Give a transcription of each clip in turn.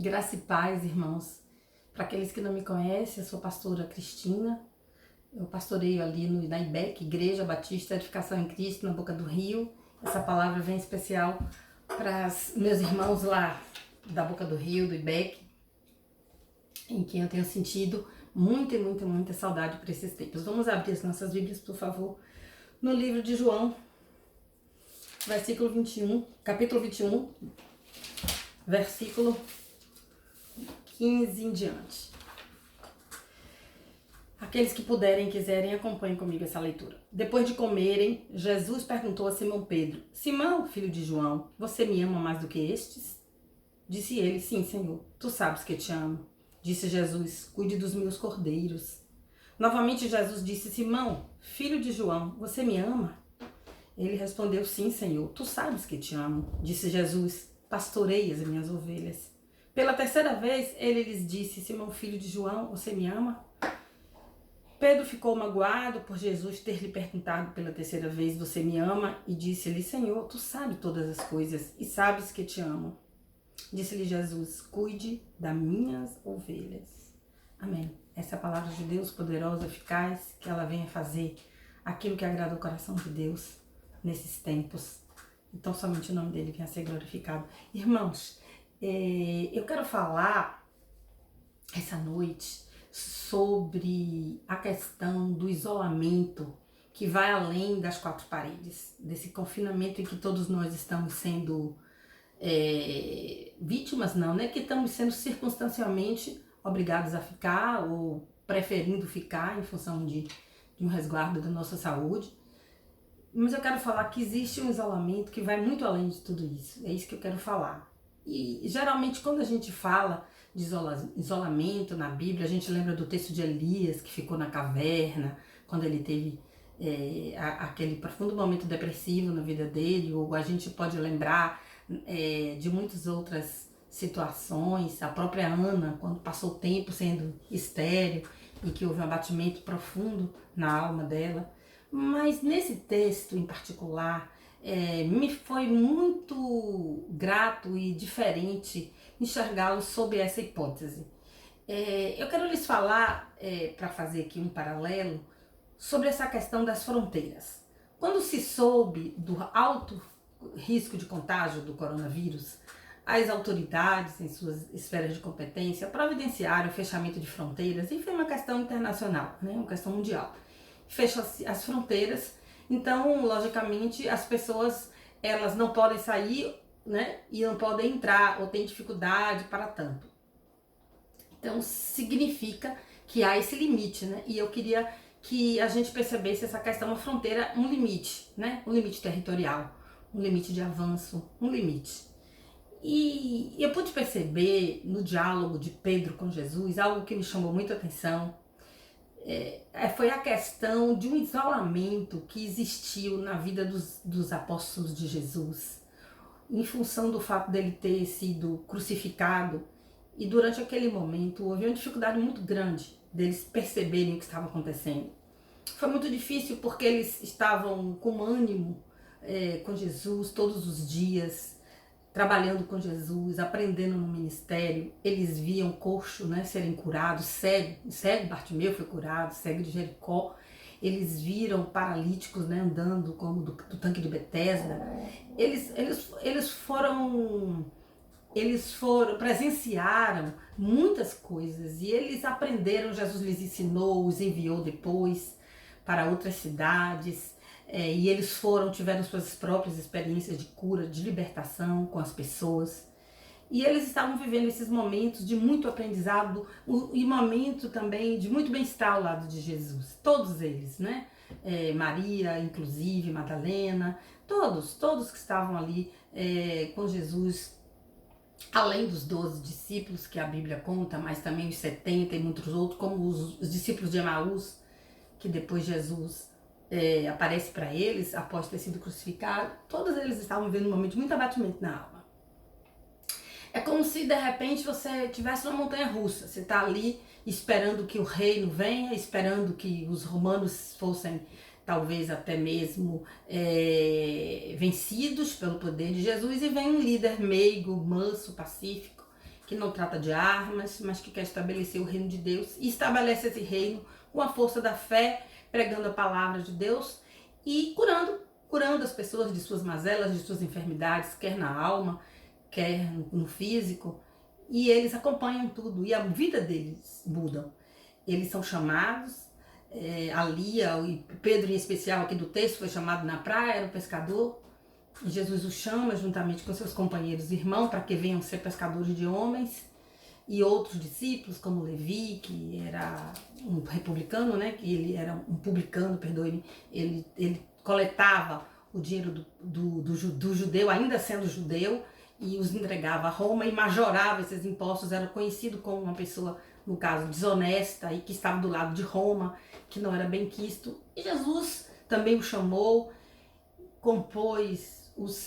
Graça e paz, irmãos. Para aqueles que não me conhecem, eu sou pastora Cristina. Eu pastoreio ali na IBEC, Igreja Batista Edificação em Cristo, na Boca do Rio. Essa palavra vem especial para meus irmãos lá da Boca do Rio, do IBEC, em quem eu tenho sentido muita saudade por esses tempos. Vamos abrir as nossas Bíblias, por favor, no livro de João, capítulo 21, versículo 15 em diante. Aqueles que puderem e quiserem, acompanhem comigo essa leitura. Depois de comerem, Jesus perguntou a Simão Pedro: Simão, filho de João, você me ama mais do que estes? Disse ele: Sim, Senhor, tu sabes que te amo. Disse Jesus: Cuide dos meus cordeiros. Novamente Jesus disse: Simão, filho de João, você me ama? Ele respondeu: Sim, Senhor, tu sabes que te amo. Disse Jesus: Pastorei as minhas ovelhas. Pela terceira vez, ele lhes disse: Simão, filho de João, você me ama? Pedro ficou magoado por Jesus ter lhe perguntado pela terceira vez: Você me ama? E disse-lhe: Senhor, tu sabes todas as coisas e sabes que te amo. Disse-lhe Jesus: Cuide das minhas ovelhas. Amém. Essa é a palavra de Deus, poderosa, eficaz, que ela venha fazer aquilo que agrada o coração de Deus nesses tempos. Então somente o nome dele venha a ser glorificado. Irmãos, eu quero falar essa noite sobre a questão do isolamento que vai além das quatro paredes, desse confinamento em que todos nós estamos sendo vítimas, não, né? Que estamos sendo circunstancialmente obrigados a ficar ou preferindo ficar em função de um resguardo da nossa saúde. Mas eu quero falar que existe um isolamento que vai muito além de tudo isso. É isso que eu quero falar. E geralmente quando a gente fala de isolamento na Bíblia, a gente lembra do texto de Elias, que ficou na caverna, quando ele teve aquele profundo momento depressivo na vida dele, ou a gente pode lembrar de muitas outras situações, a própria Ana, quando passou tempo sendo estéril e que houve um abatimento profundo na alma dela. Mas nesse texto em particular, me foi muito grato e diferente enxergá-lo sob essa hipótese. Eu quero lhes falar, para fazer aqui um paralelo, sobre essa questão das fronteiras. Quando se soube do alto risco de contágio do coronavírus, as autoridades, em suas esferas de competência, providenciaram o fechamento de fronteiras, e foi uma questão internacional, né, uma questão mundial. Fechou as fronteiras, então, logicamente, as pessoas elas não podem sair, né, e não podem entrar, ou têm dificuldade para tanto. Então, significa que há esse limite, né, e eu queria que a gente percebesse essa questão, uma fronteira, um limite, né, um limite territorial, um limite de avanço, um limite. E eu pude perceber no diálogo de Pedro com Jesus algo que me chamou muita atenção. Foi a questão de um isolamento que existiu na vida dos apóstolos de Jesus, em função do fato dele ter sido crucificado, e durante aquele momento houve uma dificuldade muito grande deles perceberem o que estava acontecendo. Foi muito difícil porque eles estavam com ânimo com Jesus todos os dias, trabalhando com Jesus, aprendendo no ministério. Eles viam coxo, né, serem curados, cego Bartimeu foi curado, cego de Jericó. Eles viram paralíticos, né, andando como do tanque de Betesda. Eles presenciaram muitas coisas e eles aprenderam. Jesus lhes ensinou, os enviou depois para outras cidades. E eles tiveram suas próprias experiências de cura, de libertação com as pessoas. E eles estavam vivendo esses momentos de muito aprendizado e momento também de muito bem-estar ao lado de Jesus. Todos eles, né? Maria, inclusive, Madalena, todos que estavam ali com Jesus, além dos 12 discípulos que a Bíblia conta, mas também os 70 e muitos outros, como os discípulos de Emaús, que depois Jesus aparece para eles após ter sido crucificado. Todos eles estavam vivendo um momento de muito abatimento na alma. É como se de repente você estivesse numa montanha russa. Você está ali esperando que o reino venha, esperando que os romanos fossem talvez até mesmo vencidos pelo poder de Jesus, e vem um líder meigo, manso, pacífico, que que não trata de armas, mas que quer estabelecer o reino de Deus e estabelece esse reino com a força da fé, pregando a palavra de Deus e curando as pessoas de suas mazelas, de suas enfermidades, quer na alma, quer no físico. E eles acompanham tudo e a vida deles muda. Eles são chamados, a Lia e Pedro em especial aqui do texto foi chamado na praia, era um pescador. Jesus o chama juntamente com seus companheiros e irmãos para que venham ser pescadores de homens, e outros discípulos como Levi, que era um republicano, né, que ele era um publicano, perdoe-me, ele coletava o dinheiro do judeu, ainda sendo judeu, e os entregava a Roma e majorava esses impostos, era conhecido como uma pessoa, no caso, desonesta e que estava do lado de Roma, que não era bem quisto. E Jesus também o chamou, compôs os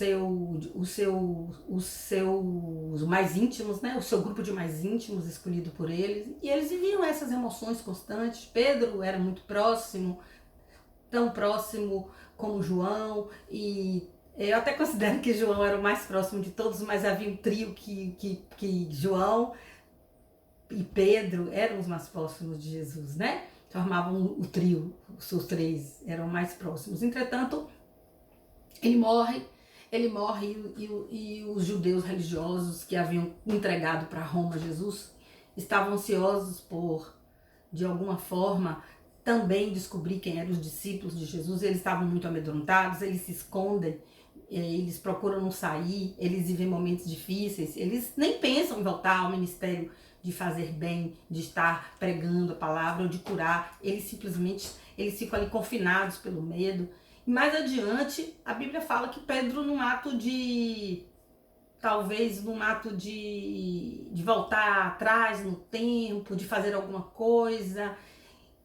mais íntimos, né? O seu grupo de mais íntimos escolhido por eles, e eles viviam essas emoções constantes. Pedro era muito próximo, tão próximo como João, e eu até considero que João era o mais próximo de todos, mas havia um trio que João e Pedro eram os mais próximos de Jesus, né? Formavam o trio, os três eram mais próximos. Entretanto, ele morre e os judeus religiosos que haviam entregado para Roma Jesus estavam ansiosos por, de alguma forma, também descobrir quem eram os discípulos de Jesus. Eles estavam muito amedrontados, eles se escondem, eles procuram não sair, eles vivem momentos difíceis, eles nem pensam em voltar ao ministério de fazer bem, de estar pregando a palavra ou de curar. Eles ficam ali confinados pelo medo. E mais adiante, a Bíblia fala que Pedro, num ato de voltar atrás no tempo, de fazer alguma coisa,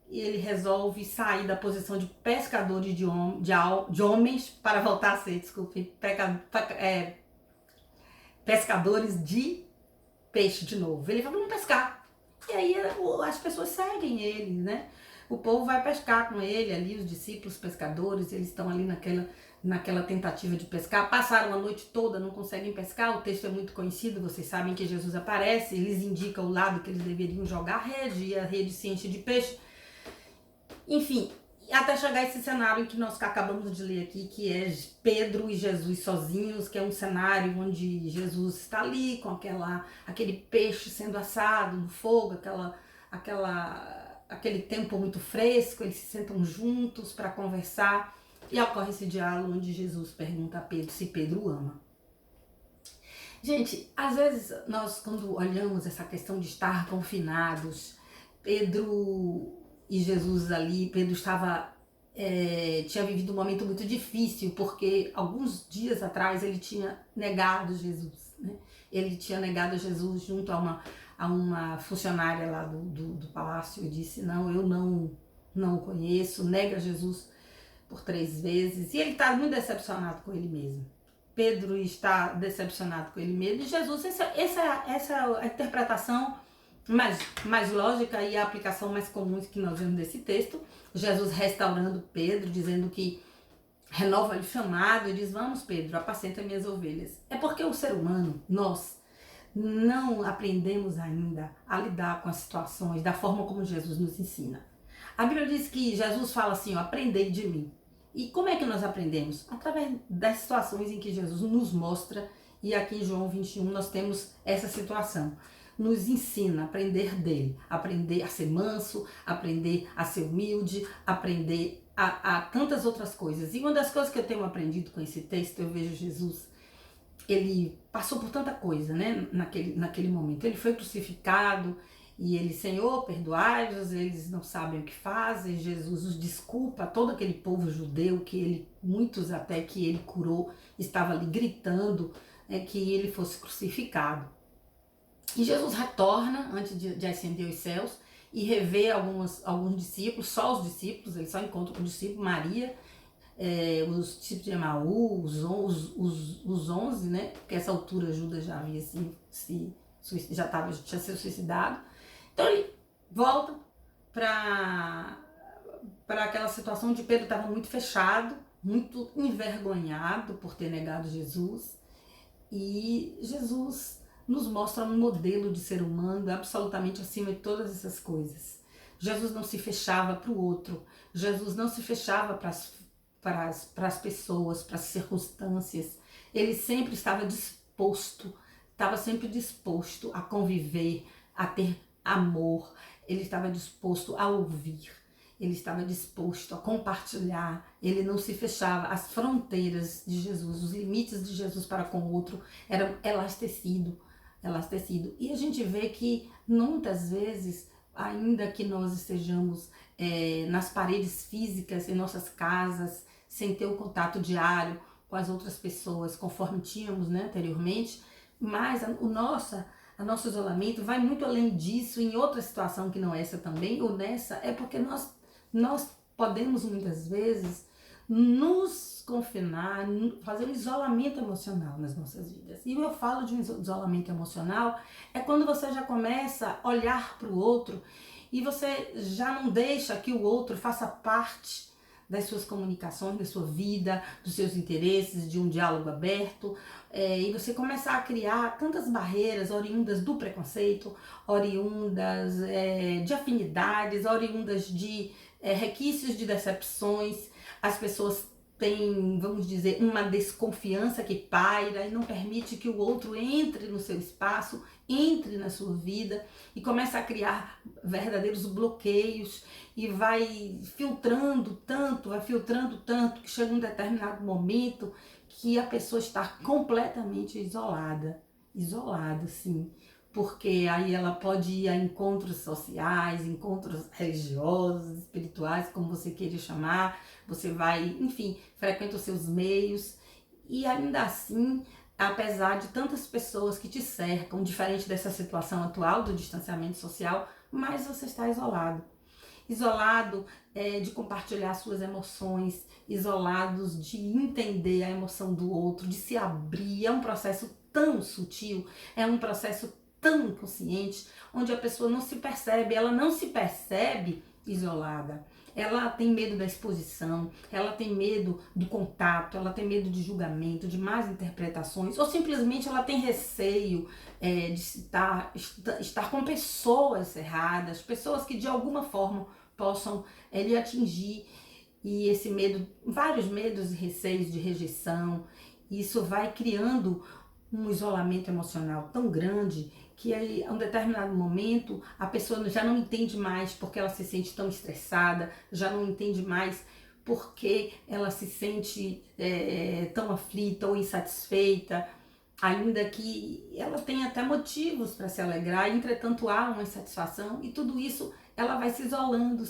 ele resolve sair da posição de pescador de homens para voltar a ser, pescadores de peixe de novo. Ele vai, vamos pescar. E aí as pessoas seguem ele, né? O povo vai pescar com ele ali, os discípulos pescadores, eles estão ali naquela tentativa de pescar. Passaram a noite toda, não conseguem pescar. O texto é muito conhecido, vocês sabem que Jesus aparece, eles indicam o lado que eles deveriam jogar a rede, e a rede se enche de peixe. Enfim, até chegar a esse cenário que nós acabamos de ler aqui, que é Pedro e Jesus sozinhos, que é um cenário onde Jesus está ali com aquele peixe sendo assado no fogo, aquele tempo muito fresco, eles se sentam juntos para conversar e ocorre esse diálogo onde Jesus pergunta a Pedro se Pedro o ama. Gente, às vezes nós, quando olhamos essa questão de estar confinados, Pedro e Jesus ali, Pedro tinha vivido um momento muito difícil, porque alguns dias atrás ele tinha negado Jesus, né? Ele tinha negado Jesus junto a uma funcionária lá do palácio, e disse, não, eu não o conheço, nega Jesus por 3 vezes, e ele está muito decepcionado com ele mesmo. Pedro está decepcionado com ele mesmo, e Jesus, essa é a interpretação mais lógica e a aplicação mais comum que nós vemos desse texto. Jesus restaurando Pedro, dizendo que renova-lhe o chamado e diz, vamos Pedro, apacenta minhas ovelhas. É porque o ser humano, nós, não aprendemos ainda a lidar com as situações da forma como Jesus nos ensina. A Bíblia diz que Jesus fala assim, ó, aprendei de mim. E como é que nós aprendemos? Através das situações em que Jesus nos mostra, e aqui em João 21 nós temos essa situação. Nos ensina a aprender dele, aprender a ser manso, aprender a ser humilde, aprender a tantas outras coisas. E uma das coisas que eu tenho aprendido com esse texto, eu vejo Jesus, ele passou por tanta coisa, né, naquele momento. Ele foi crucificado e ele, Senhor, perdoai-os, eles não sabem o que fazem. Jesus os desculpa, todo aquele povo judeu, muitos até que ele curou, estava ali gritando que ele fosse crucificado. E Jesus retorna antes de ascender aos céus e revê alguns discípulos, só os discípulos, ele só encontra com o discípulo Maria, os discípulos de Emaú, os 11, né? Porque a essa altura Judas já havia tinha sido suicidado. Então ele volta para aquela situação de Pedro estava muito fechado, muito envergonhado por ter negado Jesus. E Jesus nos mostra um modelo de ser humano absolutamente acima de todas essas coisas. Jesus não se fechava para o outro, Jesus não se fechava para as pessoas, para as circunstâncias. Ele sempre estava sempre disposto a conviver, a ter amor, ele estava disposto a ouvir, ele estava disposto a compartilhar, ele não se fechava. As fronteiras de Jesus, os limites de Jesus para com o outro eram elastecidos. E a gente vê que muitas vezes, ainda que nós estejamos nas paredes físicas, em nossas casas, sem ter o contato diário com as outras pessoas, conforme tínhamos, né, anteriormente, mas o nosso isolamento vai muito além disso, em outra situação que não é essa também, ou nessa, é porque nós podemos muitas vezes nos confinar, fazer um isolamento emocional nas nossas vidas. E eu falo de um isolamento emocional, é quando você já começa a olhar para o outro e você já não deixa que o outro faça parte das suas comunicações, da sua vida, dos seus interesses, de um diálogo aberto, e você começa a criar tantas barreiras oriundas do preconceito, oriundas de afinidades, oriundas de requisitos de decepções. As pessoas têm, vamos dizer, uma desconfiança que paira e não permite que o outro entre no seu espaço, entre na sua vida e começa a criar verdadeiros bloqueios e vai filtrando tanto, que chega um determinado momento que a pessoa está completamente isolada, sim. Porque aí ela pode ir a encontros sociais, encontros religiosos, espirituais, como você queira chamar, você vai, enfim, frequenta os seus meios e ainda assim, apesar de tantas pessoas que te cercam, diferente dessa situação atual do distanciamento social, mas você está isolado de compartilhar suas emoções, isolados de entender a emoção do outro, de se abrir. É um processo tão sutil, é um processo tão inconsciente, onde a pessoa não se percebe, ela não se percebe isolada. Ela tem medo da exposição, ela tem medo do contato, ela tem medo de julgamento, de más interpretações, ou simplesmente ela tem receio de estar com pessoas erradas, pessoas que de alguma forma possam lhe atingir. E esse medo, vários medos e receios de rejeição, isso vai criando um isolamento emocional tão grande que aí, a um determinado momento a pessoa já não entende mais porque ela se sente tão estressada, já não entende mais porque ela se sente tão aflita ou insatisfeita, ainda que ela tenha até motivos para se alegrar, entretanto há uma insatisfação e tudo isso ela vai se isolando.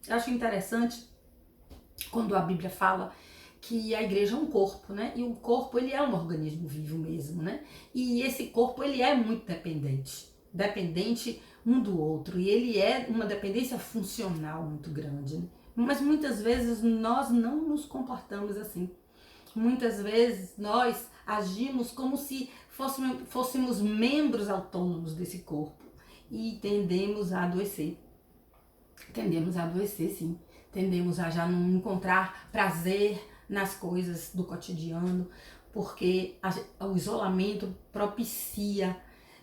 Eu acho interessante quando a Bíblia fala que a igreja é um corpo, né? E o corpo, ele é um organismo vivo mesmo, né? E esse corpo, ele é muito dependente um do outro, e ele é uma dependência funcional muito grande, né? Mas muitas vezes nós não nos comportamos assim. Muitas vezes nós agimos como se fôssemos membros autônomos desse corpo e tendemos a adoecer. Sim. Tendemos a já não encontrar prazer nas coisas do cotidiano, porque o isolamento propicia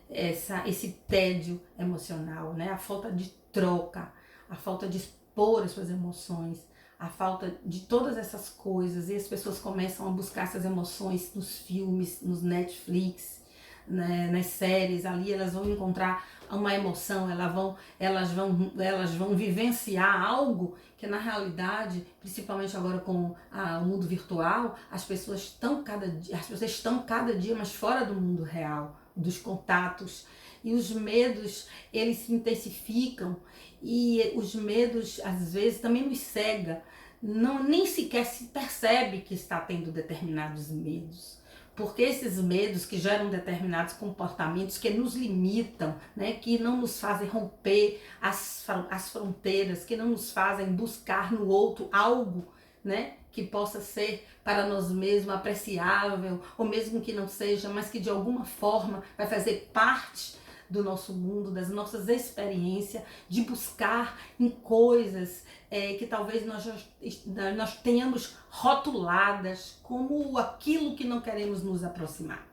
esse tédio emocional, né? A falta de troca, a falta de expor as suas emoções, a falta de todas essas coisas, e as pessoas começam a buscar essas emoções nos filmes, nos Netflix, né, nas séries. Ali elas vão encontrar uma emoção, elas vão vivenciar algo que na realidade, principalmente agora com o mundo virtual, as pessoas estão cada dia mais fora do mundo real, dos contatos, e os medos, eles se intensificam, e os medos às vezes também nos cega, nem sequer se percebe que está tendo determinados medos. Porque esses medos que geram determinados comportamentos que nos limitam, né, que não nos fazem romper as fronteiras, que não nos fazem buscar no outro algo, né, que possa ser para nós mesmos apreciável, ou mesmo que não seja, mas que de alguma forma vai fazer parte do nosso mundo, das nossas experiências, de buscar em coisas que talvez nós tenhamos rotuladas como aquilo que não queremos nos aproximar.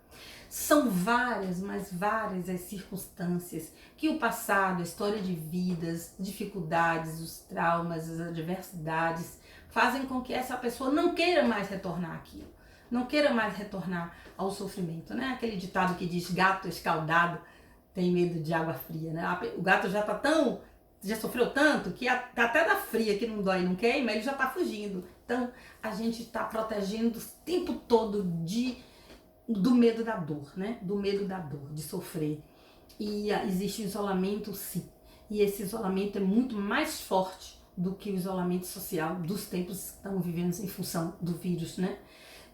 São várias, mas várias as circunstâncias que o passado, a história de vidas, dificuldades, os traumas, as adversidades fazem com que essa pessoa não queira mais retornar àquilo, não queira mais retornar ao sofrimento, né? Aquele ditado que diz gato escaldado tem medo de água fria, né? O gato já sofreu tanto que até da fria que não dói e não queima, ele já tá fugindo. Então a gente tá protegendo o tempo todo do medo da dor, né? Do medo da dor, de sofrer. E existe isolamento, sim. E esse isolamento é muito mais forte do que o isolamento social dos tempos que estamos vivendo em função do vírus, né?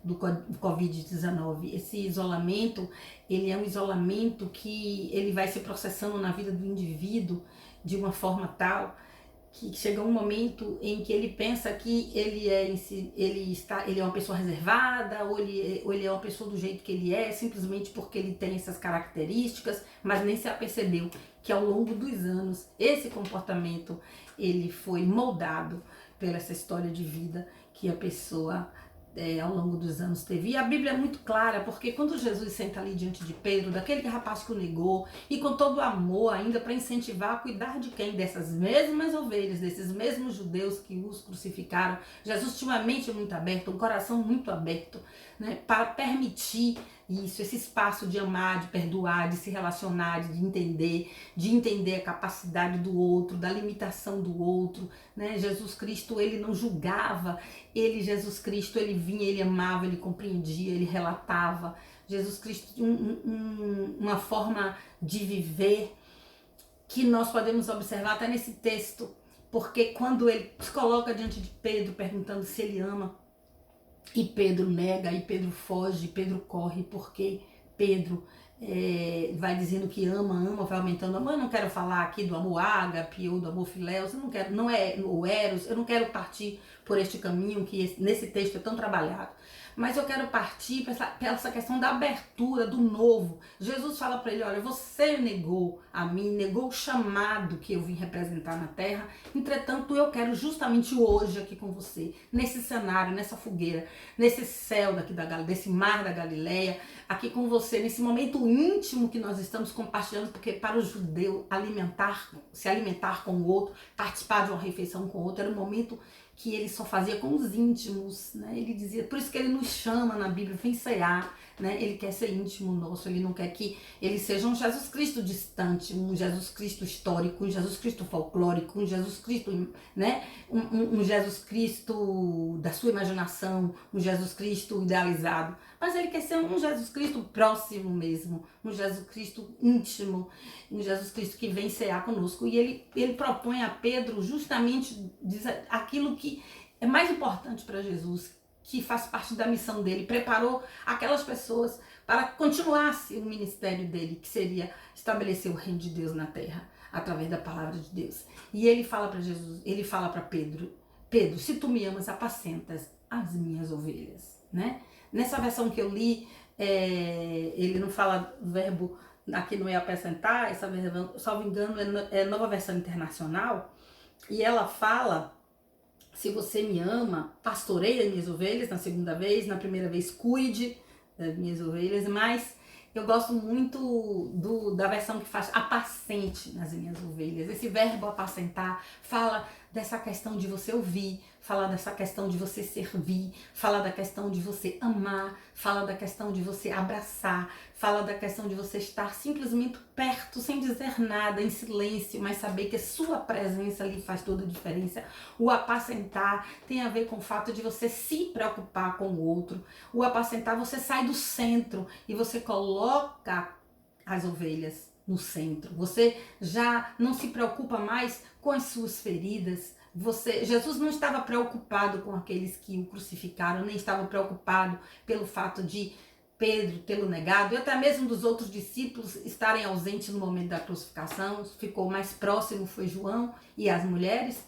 Do Covid-19. Esse isolamento, ele é um isolamento que ele vai se processando na vida do indivíduo de uma forma tal que chega um momento em que ele pensa que ele é uma pessoa reservada, ou ele é uma pessoa do jeito que ele é, simplesmente porque ele tem essas características, mas nem se apercebeu que ao longo dos anos esse comportamento ele foi moldado pela essa história de vida que a pessoa ao longo dos anos teve. E a Bíblia é muito clara, porque quando Jesus senta ali diante de Pedro, daquele rapaz que o negou, e com todo o amor ainda para incentivar a cuidar de quem? Dessas mesmas ovelhas, desses mesmos judeus que os crucificaram. Jesus tinha uma mente muito aberta, um coração muito aberto, né, para permitir isso, esse espaço de amar, de perdoar, de se relacionar, de entender a capacidade do outro, da limitação do outro, né? Jesus Cristo, ele não julgava, Jesus Cristo, ele vinha, ele amava, ele compreendia, ele relatava. Jesus Cristo tinha uma forma de viver que nós podemos observar até nesse texto, porque quando ele se coloca diante de Pedro perguntando se ele ama, e Pedro nega, e Pedro foge, e Pedro corre, porque Pedro vai dizendo que ama, vai aumentando. Eu não quero falar aqui do amor ágape ou do amor filéus, não é o eros, eu não quero partir por este caminho que nesse texto é tão trabalhado. Mas eu quero partir para essa questão da abertura, do novo. Jesus fala para ele, olha, você negou a mim, negou o chamado que eu vim representar na terra, entretanto eu quero justamente hoje aqui com você, nesse cenário, nessa fogueira, nesse céu desse mar da Galileia, aqui com você, nesse momento íntimo que nós estamos compartilhando, porque para o judeu se alimentar com o outro, participar de uma refeição com o outro, era um momento que ele só fazia com os íntimos, né? Ele dizia, por isso que ele nos chama na Bíblia, vem cear, né? Ele quer ser íntimo nosso, ele não quer que ele seja um Jesus Cristo distante, um Jesus Cristo histórico, um Jesus Cristo folclórico, um Jesus Cristo, né? Um Jesus Cristo da sua imaginação, um Jesus Cristo idealizado, mas ele quer ser um Jesus Cristo próximo mesmo, um Jesus Cristo íntimo, um Jesus Cristo que vem cear conosco. E ele propõe a Pedro justamente aquilo que é mais importante para Jesus, que faz parte da missão dele, preparou aquelas pessoas para continuasse o ministério dele, que seria estabelecer o reino de Deus na terra, através da palavra de Deus. E ele fala para Jesus, ele fala para Pedro, se tu me amas, apacentas as minhas ovelhas, né? Nessa versão que eu li, ele não fala do verbo, aqui não é apacentar, essa versão, salvo engano, é Nova Versão Internacional, e ela fala, se você me ama, pastoreie as minhas ovelhas, na segunda vez, na primeira vez, cuide das minhas ovelhas, mas eu gosto muito da versão que faz apacente nas minhas ovelhas. Esse verbo apacentar fala dessa questão de você ouvir, fala dessa questão de você servir, fala da questão de você amar, fala da questão de você abraçar, fala da questão de você estar simplesmente perto, sem dizer nada, em silêncio, mas saber que a sua presença ali faz toda a diferença. O apacentar tem a ver com o fato de você se preocupar com o outro. O apacentar, você sai do centro e você coloca as ovelhas no centro. Você já não se preocupa mais com as suas feridas. Jesus não estava preocupado com aqueles que o crucificaram, nem estava preocupado pelo fato de Pedro tê-lo negado, e até mesmo dos outros discípulos estarem ausentes no momento da crucificação. Ficou mais próximo foi João e as mulheres.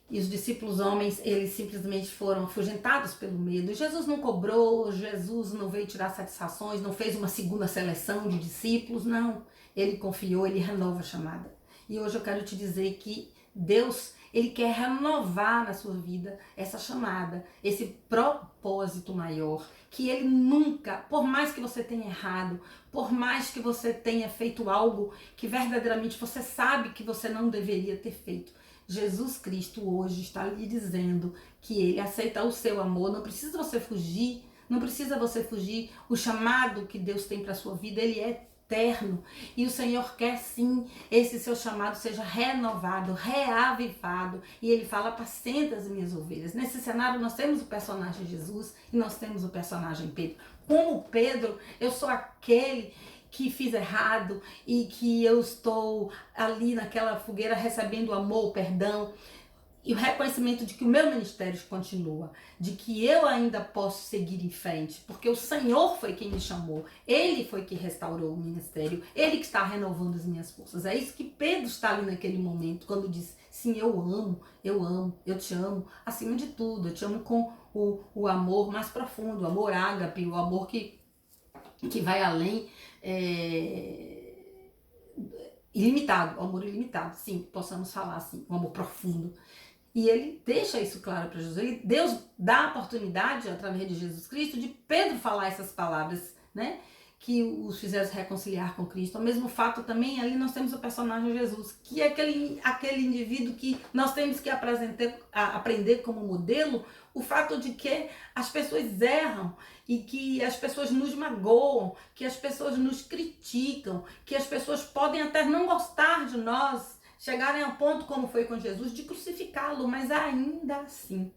E os discípulos homens, eles simplesmente foram afugentados pelo medo. Jesus não cobrou, Jesus não veio tirar satisfações, não fez uma segunda seleção de discípulos, não. Ele confiou, ele renova a chamada. E hoje eu quero te dizer que Deus, Ele quer renovar na sua vida essa chamada, esse propósito maior, que ele nunca, por mais que você tenha errado, por mais que você tenha feito algo que verdadeiramente você sabe que você não deveria ter feito, Jesus Cristo hoje está lhe dizendo que ele aceita o seu amor. Não precisa você fugir, não precisa você fugir. O chamado que Deus tem para a sua vida, ele é eterno. E o Senhor quer sim esse seu chamado seja renovado, reavivado. E ele fala: apacenta as minhas ovelhas. Nesse cenário nós temos o personagem Jesus e nós temos o personagem Pedro. Como Pedro, eu sou aquele que fiz errado e que eu estou ali naquela fogueira recebendo amor, perdão e o reconhecimento de que o meu ministério continua, de que eu ainda posso seguir em frente, porque o Senhor foi quem me chamou, Ele foi que restaurou o ministério, Ele que está renovando as minhas forças. É isso que Pedro está ali naquele momento, quando diz: sim, eu amo, eu te amo, acima de tudo, eu te amo com o amor mais profundo, o amor ágape, o amor que vai além, ilimitado, o amor ilimitado, sim, possamos falar assim, o amor profundo. E ele deixa isso claro para Jesus. Deus dá a oportunidade, através de Jesus Cristo, de Pedro falar essas palavras, né? Que os fizeram se reconciliar com Cristo. Ao mesmo fato também, ali nós temos o personagem Jesus, que é aquele indivíduo que nós temos que aprender como modelo, o fato de que as pessoas erram e que as pessoas nos magoam, que as pessoas nos criticam, que as pessoas podem até não gostar de nós, chegarem ao ponto, como foi com Jesus, de crucificá-lo, mas ainda assim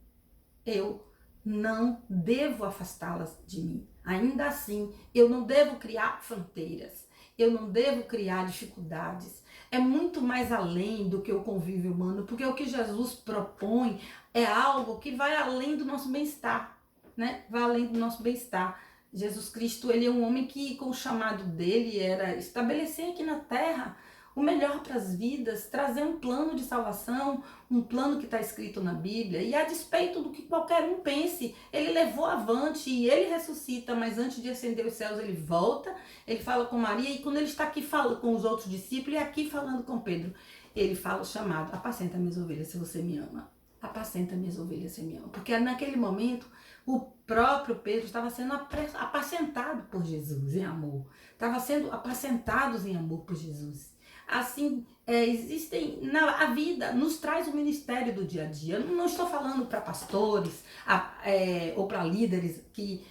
eu não devo afastá-las de mim. Ainda assim, eu não devo criar fronteiras, eu não devo criar dificuldades. É muito mais além do que o convívio humano, porque o que Jesus propõe é algo que vai além do nosso bem-estar, né? Vai além do nosso bem-estar. Jesus Cristo, ele é um homem que, com o chamado dele, era estabelecer aqui na terra o melhor para as vidas, trazer um plano de salvação, um plano que está escrito na Bíblia, e a despeito do que qualquer um pense, ele levou avante e ele ressuscita, mas antes de ascender os céus ele volta, ele fala com Maria, e quando ele está aqui falando com os outros discípulos, e aqui falando com Pedro, ele fala o chamado: apacenta minhas ovelhas se você me ama, apacenta minhas ovelhas se me ama, porque naquele momento o próprio Pedro estava sendo apacentado por Jesus em amor, estava sendo apacentados em amor por Jesus. Assim, existem a vida, nos traz o ministério do dia a dia. Eu não estou falando para pastores ou para líderes que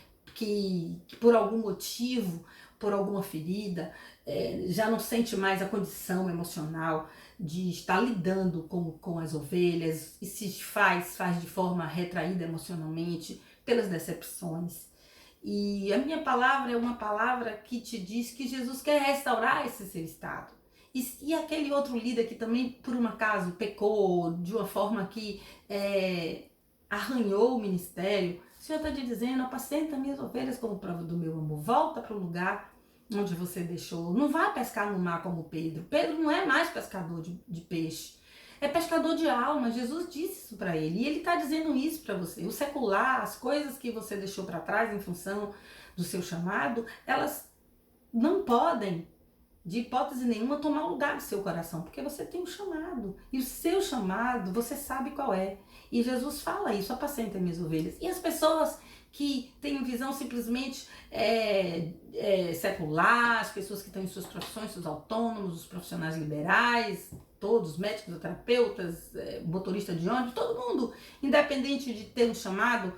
por algum motivo, por alguma ferida, já não sente mais a condição emocional de estar lidando com as ovelhas e se faz de forma retraída emocionalmente pelas decepções. E a minha palavra é uma palavra que te diz que Jesus quer restaurar esse seu estado. E aquele outro líder que também, por um acaso, pecou de uma forma que arranhou o ministério, o Senhor está te dizendo: apacenta minhas ovelhas como prova do meu amor. Volta para o lugar onde você deixou. Não vá pescar no mar como Pedro. Pedro não é mais pescador de peixe. É pescador de alma. Jesus disse isso para ele. E ele está dizendo isso para você. O secular, as coisas que você deixou para trás em função do seu chamado, elas não podem, de hipótese nenhuma, tomar o lugar do seu coração, porque você tem um chamado, e o seu chamado você sabe qual é, e Jesus fala isso: apacenta minhas ovelhas. E as pessoas que têm visão simplesmente secular, as pessoas que estão em suas profissões, seus autônomos, os profissionais liberais, todos, médicos, terapeutas, motorista de ônibus, todo mundo, independente de ter um chamado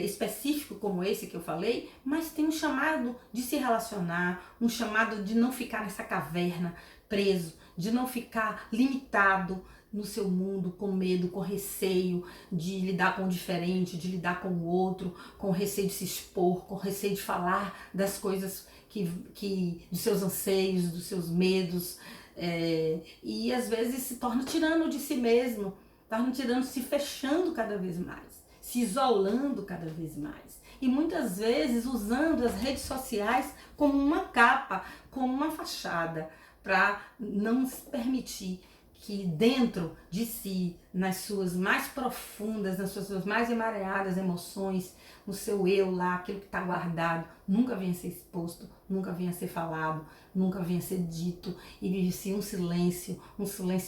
específico como esse que eu falei, mas tem um chamado de se relacionar, um chamado de não ficar nessa caverna preso, de não ficar limitado no seu mundo com medo, com receio de lidar com o diferente, de lidar com o outro, com receio de se expor, com receio de falar das coisas dos seus anseios, dos seus medos, e às vezes se torna tirano de si mesmo, torna tirano, se fechando cada vez mais, se isolando cada vez mais. E muitas vezes usando as redes sociais como uma capa, como uma fachada, para não se permitir que dentro de si, nas suas mais profundas, nas suas mais emaranhadas emoções, no seu eu lá, aquilo que está guardado, nunca venha ser exposto, nunca venha ser falado, nunca venha ser dito, e vive-se um silêncio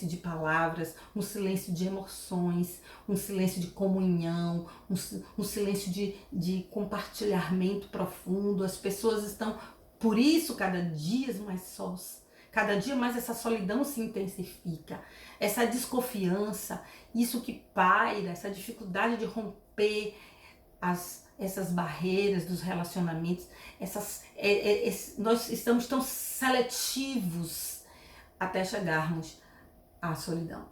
de palavras, um silêncio de emoções, um silêncio de comunhão, um silêncio de compartilhamento profundo. As pessoas estão, por isso, cada dia mais sós. Cada dia mais essa solidão se intensifica, essa desconfiança, isso que paira, essa dificuldade de romper essas barreiras dos relacionamentos, nós estamos tão seletivos até chegarmos à solidão.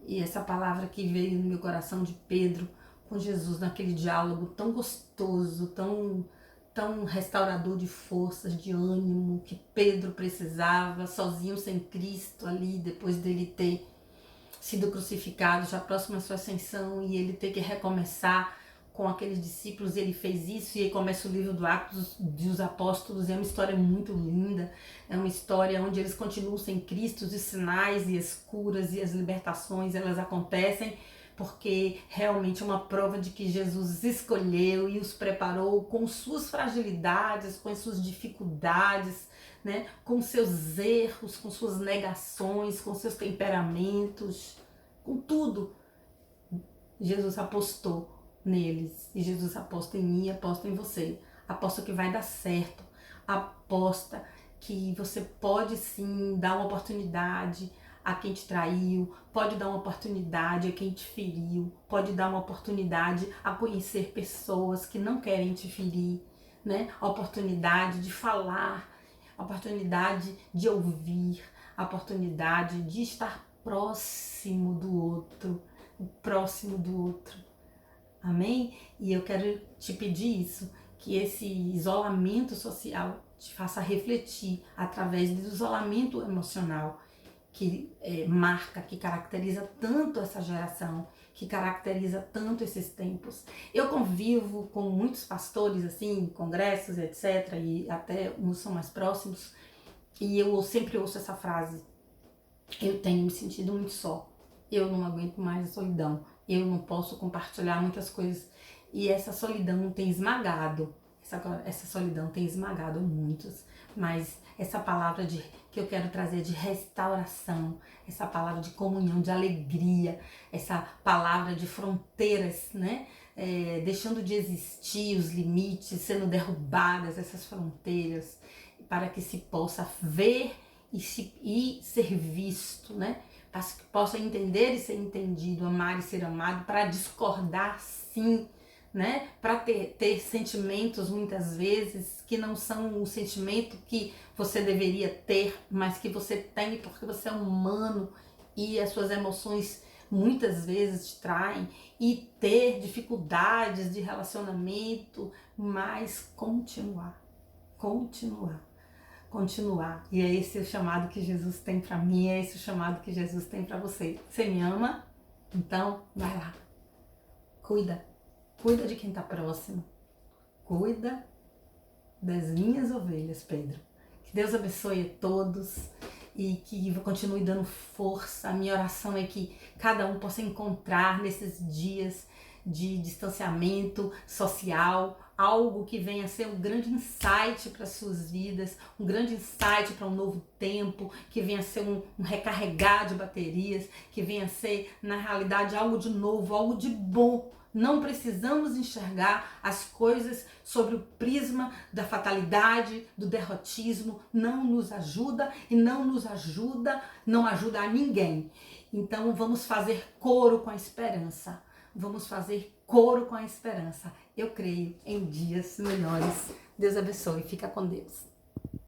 E essa palavra que veio no meu coração de Pedro com Jesus, naquele diálogo tão gostoso, tão restaurador de forças, de ânimo, que Pedro precisava, sozinho, sem Cristo ali, depois dele ter sido crucificado, já próximo à sua ascensão, e ele ter que recomeçar com aqueles discípulos. Ele fez isso, e aí começa o livro do Atos dos Apóstolos. É uma história muito linda, é uma história onde eles continuam sem Cristo, os sinais e as curas e as libertações, elas acontecem porque realmente é uma prova de que Jesus escolheu e os preparou com suas fragilidades, com as suas dificuldades, né? Com seus erros, com suas negações, com seus temperamentos, com tudo. Jesus apostou neles, e Jesus aposta em mim, aposta em você, aposta que vai dar certo, aposta que você pode sim dar uma oportunidade a quem te traiu, pode dar uma oportunidade a quem te feriu, pode dar uma oportunidade a conhecer pessoas que não querem te ferir, né? A oportunidade de falar, a oportunidade de ouvir, a oportunidade de estar próximo do outro, Amém? E eu quero te pedir isso, que esse isolamento social te faça refletir através do isolamento emocional que marca, que caracteriza tanto essa geração, que caracteriza tanto esses tempos. Eu convivo com muitos pastores, assim, em congressos, etc., e até uns são mais próximos, e eu sempre ouço essa frase: eu tenho me sentido muito só, eu não aguento mais a solidão, eu não posso compartilhar muitas coisas. E essa solidão tem esmagado, essa solidão tem esmagado muitos, mas essa palavra que eu quero trazer de restauração, essa palavra de comunhão, de alegria, essa palavra de fronteiras, né? Deixando de existir os limites, sendo derrubadas essas fronteiras, para que se possa ver e ser visto, né? Para que possa entender e ser entendido, amar e ser amado, para discordar sim, né? Para ter sentimentos muitas vezes que não são o sentimento que você deveria ter, mas que você tem porque você é humano e as suas emoções muitas vezes te traem, e ter dificuldades de relacionamento, mas continuar. E é esse o chamado que Jesus tem para mim, é esse o chamado que Jesus tem para você. Você me ama? Então, vai lá. Cuida de quem está próximo. Cuida das minhas ovelhas, Pedro. Que Deus abençoe a todos e que continue dando força. A minha oração é que cada um possa encontrar nesses dias de distanciamento social algo que venha a ser um grande insight para suas vidas, um grande insight para um novo tempo, que venha a ser um recarregar de baterias, que venha a ser, na realidade, algo de novo, algo de bom. Não precisamos enxergar as coisas sobre o prisma da fatalidade, do derrotismo. Não nos ajuda e não ajuda a ninguém. Então vamos fazer coro com a esperança. Eu creio em dias melhores. Deus abençoe. Fica com Deus.